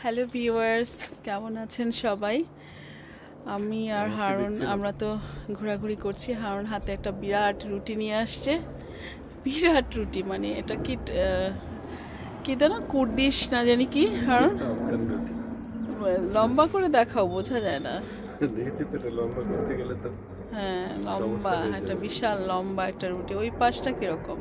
Hello viewers, কেমন আছেন সবাই? আমি আর হারুন আমরা তো ঘোরাঘুরি করছি। হারুন হাতে একটা বিরাট রুটি নিয়ে আসছে। বিরাট রুটি, মানে এটা কি কি না কুর্দিশ না জানি কি। হারুন লম্বা করে দেখাও, বোঝা যায় না। হ্যাঁ লম্বা, একটা বিশাল লম্বা একটা রুটি। ওই পাশটা কিরকম?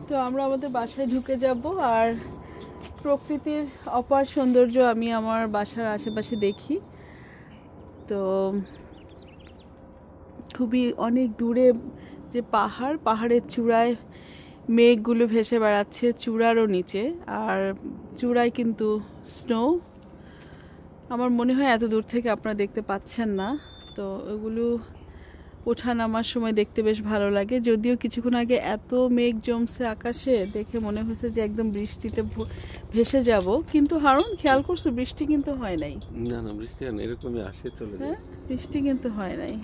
তো আমরা আমাদের বাসায় ঢুকে যাব, আর প্রকৃতির অপার সৌন্দর্য আমি আমার বাসার আশেপাশে দেখি। তো খুবই অনেক দূরে যে পাহাড়ের চূড়ায় মেঘগুলো ভেসে বেড়াচ্ছে চূড়ারও নিচে, আর চূড়ায় কিন্তু স্নো। আমার মনে হয় এত দূর থেকে আপনারা দেখতে পাচ্ছেন না। তো ওগুলো ওঠানামার সময় দেখতে বেশ ভালো লাগে। যদিও কিছুক্ষণ আগে এত মেঘ জমছে আকাশে, দেখে মনে হয়েছে যে একদম বৃষ্টিতে ভেসে যাব। কিন্তু হারুন খেয়াল করছো, বৃষ্টি কিন্তু হয় নাই। না না, বৃষ্টি হয় না, এরকমই আসে চলে যায়। বৃষ্টি কিন্তু হয় নাই।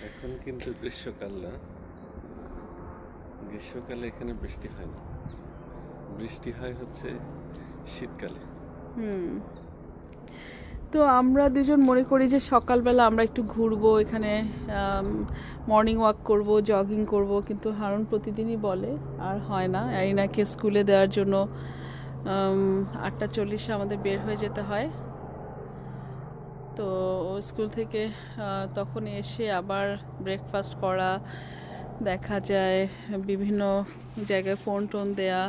এখন কিন্তু গ্রীষ্মকাল না, গ্রীষ্মকালে এখানে বৃষ্টি হয় না, বৃষ্টি হয় হচ্ছে শীতকালে। তো আমরা দুজন মনে করি যে সকালবেলা আমরা একটু ঘুরবো, এখানে মর্নিং ওয়াক করব, জগিং করব। কিন্তু হারুন প্রতিদিনই বলে, আর হয় না। অ্যারিনাকে স্কুলে দেওয়ার জন্য 8:40 আমাদের বের হয়ে যেতে হয়। তো স্কুল থেকে তখন এসে আবার ব্রেকফাস্ট করা, দেখা যায় বিভিন্ন জায়গায় ফোন টোন দেয়া।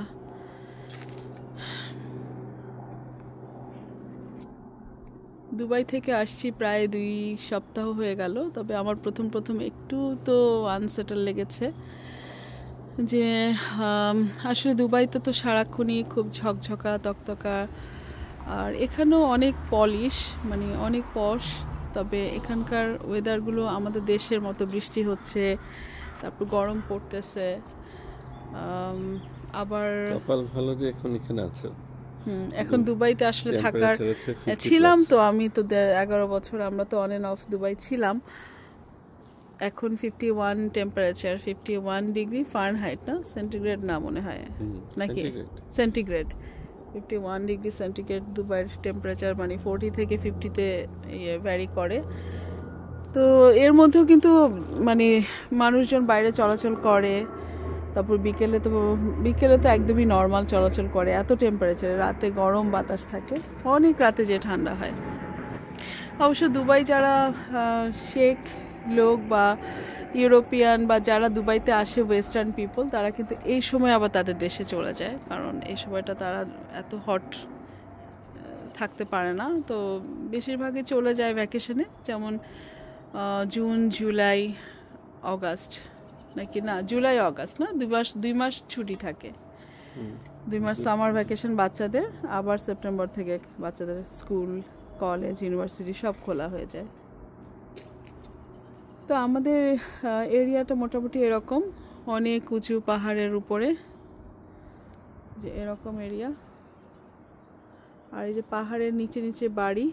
দুবাই থেকে আসছি প্রায় 2 সপ্তাহ হয়ে গেল। তবে আমার প্রথম একটু তো আনসেটেল লেগেছে যে আসলে দুবাইতে তো সারাক্ষণই খুব ঝকঝকা তকতকা, আর এখানেও অনেক পলিশ, মানে অনেক পশ। তবে এখানকার ওয়েদারগুলো আমাদের দেশের মতো, বৃষ্টি হচ্ছে, তারপর গরম পড়তেছে। আবার কপাল ভালো যে এখন এখানে আছে। এখন দুবাইতে আসলে থাকার ছিলাম তো, আমি তো 11 বছর আমরা তো অন এন্ড অফ দুবাই ছিলাম। এখন 51 টেম্পারেচার, 51 ডিগ্রি ফারেনহাইট, না সেন্টিগ্রেড, না মনে হয় নাকি সেন্টিগ্রেড। 51 ডিগ্রি সেন্টিগ্রেড দুবাইয়ের টেম্পারেচার, মানে 40 থেকে 50-তে ভ্যারি করে। তো এর মধ্যেও কিন্তু মানে মানুষজন বাইরে চলাচল করে। তারপর বিকেলে তো একদমই নর্মাল চলাচল করে। এত টেম্পারেচারে রাতে গরম বাতাস থাকে, অনেক রাতে যে ঠান্ডা হয়। অবশ্য দুবাই যারা শেখ লোক বা ইউরোপিয়ান বা যারা দুবাইতে আসে, ওয়েস্টার্ন পিপল, তারা কিন্তু এই সময় আবার তাদের দেশে চলে যায়, কারণ এই সময়টা তারা এত হট থাকতে পারে না। তো বেশিরভাগই চলে যায় ভ্যাকেশনে, যেমন জুন, জুলাই, অগাস্ট, নাকি না জুলাই অগাস্ট, না 2 মাস ছুটি থাকে। 2 মাস সামার ভ্যাকেশন বাচ্চাদের, আবার সেপ্টেম্বর থেকে বাচ্চাদের স্কুল, কলেজ, ইউনিভার্সিটি সব খোলা হয়ে যায়। তো আমাদের এরিয়াটা মোটামুটি এরকম, অনেক উঁচু পাহাড়ের উপরে যে এরকম এরিয়া। আর এই যে পাহাড়ের নিচে নিচে বাড়ি,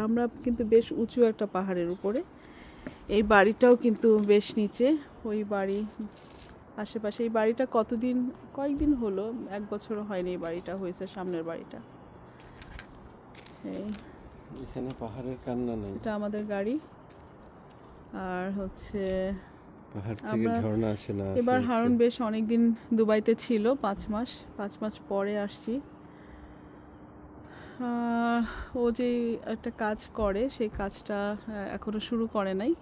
আমরা কিন্তু বেশ উঁচু একটা পাহাড়ের উপরে। এই বাড়িটাও কিন্তু বেশ নিচে, ওই বাড়ি আশেপাশে। এই বাড়িটা কয়েকদিন হলো, 1 বছরও হয়নি এই বাড়িটা হয়েছে, সামনের বাড়িটা। এখানে পাহাড়ের কান্না নেই। এটা আমাদের গাড়ি। আর হচ্ছে পাহাড় থেকে ঝর্ণা আসে না। এবার হারুন বেশ অনেকদিন দুবাইতে ছিল, 5 মাস পরে আসছি। ও যে একটা কাজ করে, সেই কাজটা এখনো শুরু করে নাই,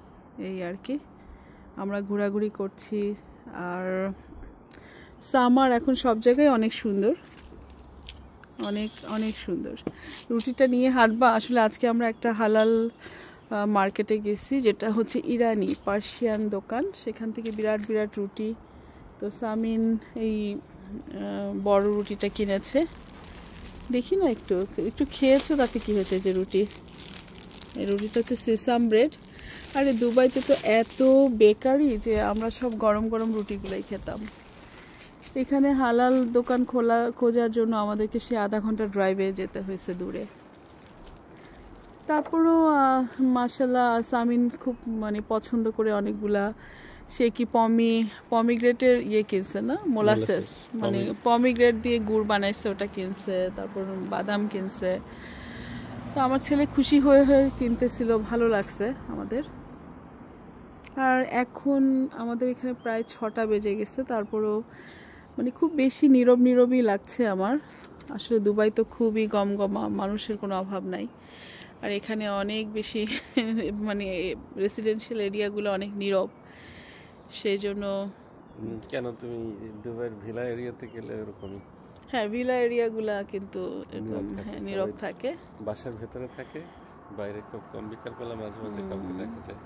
এই আর কি। আমরা ঘোরাঘুরি করছি। আর সামার এখন সব জায়গায় অনেক সুন্দর, অনেক অনেক সুন্দর। রুটিটা নিয়ে হাঁটবা। আসলে আজকে আমরা একটা হালাল মার্কেটে গেছি, যেটা হচ্ছে ইরানি পার্সিয়ান দোকান। সেখান থেকে বিরাট বিরাট রুটি। তো সামিন এই বড় রুটিটা কিনেছে। দেখি না, একটু খেয়েছো, তাতে কি হয়েছে? যে রুটি, এই রুটিটা হচ্ছে সেসাম ব্রেড। আরে দুবাইতে তো এত বেকারি যে আমরা সব গরম গরম রুটিগুলোই খেতাম। এখানে হালাল দোকান খোঁজার জন্য আমাদেরকে সে আধা ঘন্টা ড্রাইভে যেতে হয়েছে দূরে। তারপরও মাশাআল্লাহ সামিন খুব মানে পছন্দ করে অনেকগুলা সে কি পমিগ্রেটের ইয়ে কিনছে না, মোলাসেস, মানে পমিগ্রেট দিয়ে গুড় বানাইছে, ওটা কিনছে। তারপর বাদাম কিনছে। তো আমার ছেলে খুশি হয়ে হয়ে কিনতেছিল, ভালো লাগছে আমাদের। আর এখন আমাদের এখানে প্রায় 6টা বেজে গেছে, তারপরেও মানে খুব বেশি নীরবই লাগছে আমার। আসলে দুবাই তো খুবই গমগমা, মানুষের কোনো অভাব নাই। আর এখানে অনেক বেশি মানে রেসিডেন্সিয়াল এরিয়াগুলো অনেক নীরব, সেই জন্য। কেন তুমি দুবাইয়ের ভিলা এরিয়াতে গেলে এরকমই? হ্যাঁ, ভিলা এরিয়াগুলা কিন্তু একদম নীরব থাকে। বাসার ভেতরে থাকে, বাইরে খুব কম। বিকালবেলা মাঝে মাঝে কাউকে দেখা যায়,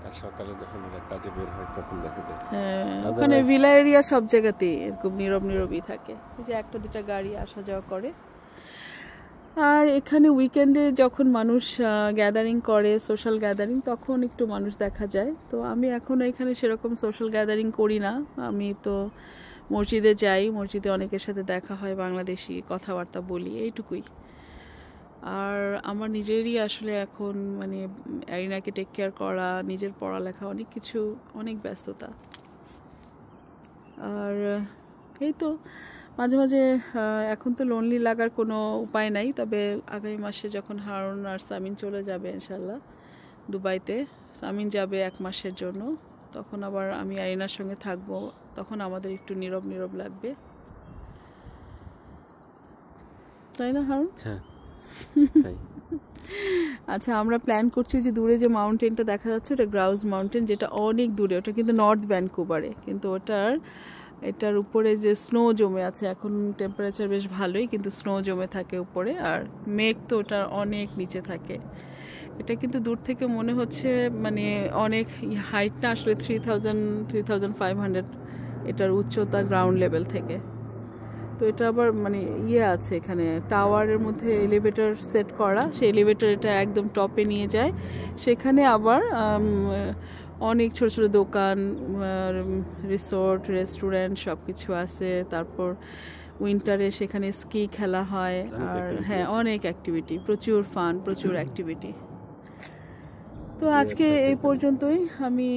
আর সকালে যখন ওরা কাজে বের হয় তখন দেখা যায়। হ্যাঁ, ওখানে ভিলা এরিয়া সব জায়গাতেই এরকম নীরবই থাকে, যে একটা দুটা গাড়ি আসা যাওয়া করে। আর এখানে উইকেন্ডে যখন মানুষ গ্যাদারিং করে, সোশ্যাল গ্যাদারিং, তখন একটু মানুষ দেখা যায়। তো আমি এখন এখানে সেরকম সোশ্যাল গ্যাদারিং করি না। আমি তো মসজিদে যাই, মসজিদে অনেকের সাথে দেখা হয়, বাংলাদেশি, কথাবার্তা বলি, এইটুকুই। আর আমার নিজেরই আসলে এখন মানে অ্যারিনাকে টেক কেয়ার করা, নিজের পড়ালেখা, অনেক কিছু, অনেক ব্যস্ততা। আর এই তো মাঝে মাঝে এখন তো লোনলি লাগার কোনো উপায় নাই। তবে আগামী মাসে যখন হারুন আর সামিন চলে যাবে ইনশাল্লাহ দুবাইতে, সামিন যাবে 1 মাসের জন্য, তখন আবার আমি অ্যারিনার সঙ্গে থাকবো, তখন আমাদের একটু নীরব লাগবে, তাই না হারুন? হ্যাঁ। আচ্ছা, আমরা প্ল্যান করছি যে দূরে যে মাউন্টেনটা দেখা যাচ্ছে, ওটা গ্রাউজ মাউন্টেন, যেটা অনেক দূরে, ওটা কিন্তু নর্থ ভ্যানকুভারে, কিন্তু এটার উপরে যে স্নো জমে আছে, এখন টেম্পারেচার বেশ ভালোই, কিন্তু স্নো জমে থাকে উপরে, আর মেঘ তো ওটার অনেক নিচে থাকে। এটা কিন্তু দূর থেকে মনে হচ্ছে মানে অনেক হাইট না, আসলে 3500 এটার উচ্চতা গ্রাউন্ড লেভেল থেকে। তো এটা আবার মানে ইয়ে আছে, এখানে টাওয়ারের মধ্যে এলিভেটর সেট করা, সেই এলিভেটর এটা একদম টপে নিয়ে যায়। সেখানে আবার অনেক ছোট ছোট দোকান, রিসোর্ট, রেস্টুরেন্ট সব কিছু আছে। তারপর উইন্টারে সেখানে স্কি খেলা হয়, আর হ্যাঁ, অনেক অ্যাক্টিভিটি, প্রচুর ফান, প্রচুর অ্যাক্টিভিটি। তো আজকে এই পর্যন্তই, আমি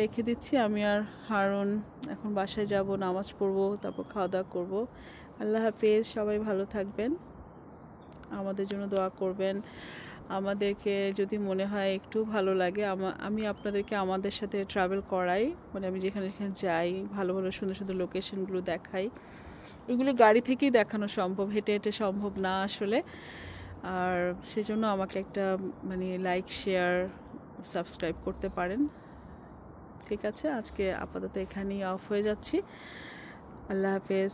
রেখে দিচ্ছি। আমি আর হারুন এখন বাসায় যাব, নামাজ পড়বো, তারপর খাওয়া দাওয়া করবো। আল্লাহ হাফেজ, সবাই ভালো থাকবেন, আমাদের জন্য দোয়া করবেন। আমাদেরকে যদি মনে হয় একটু ভালো লাগে, আমি আপনাদেরকে আমাদের সাথে ট্রাভেল করাই, মানে আমি যেখানে যাই, ভালো ভালো সুন্দর সুন্দর লোকেশনগুলো দেখাই। ওইগুলো গাড়ি থেকেই দেখানো সম্ভব, হেঁটে হেঁটে সম্ভব না আসলে। আর সেজন্য আমাকে একটা মানে লাইক, শেয়ার, সাবস্ক্রাইব করতে পারেন। ঠিক আছে, আজকে আপাতত এখানেই অফ হয়ে যাচ্ছি। আল্লাহ হাফেজ।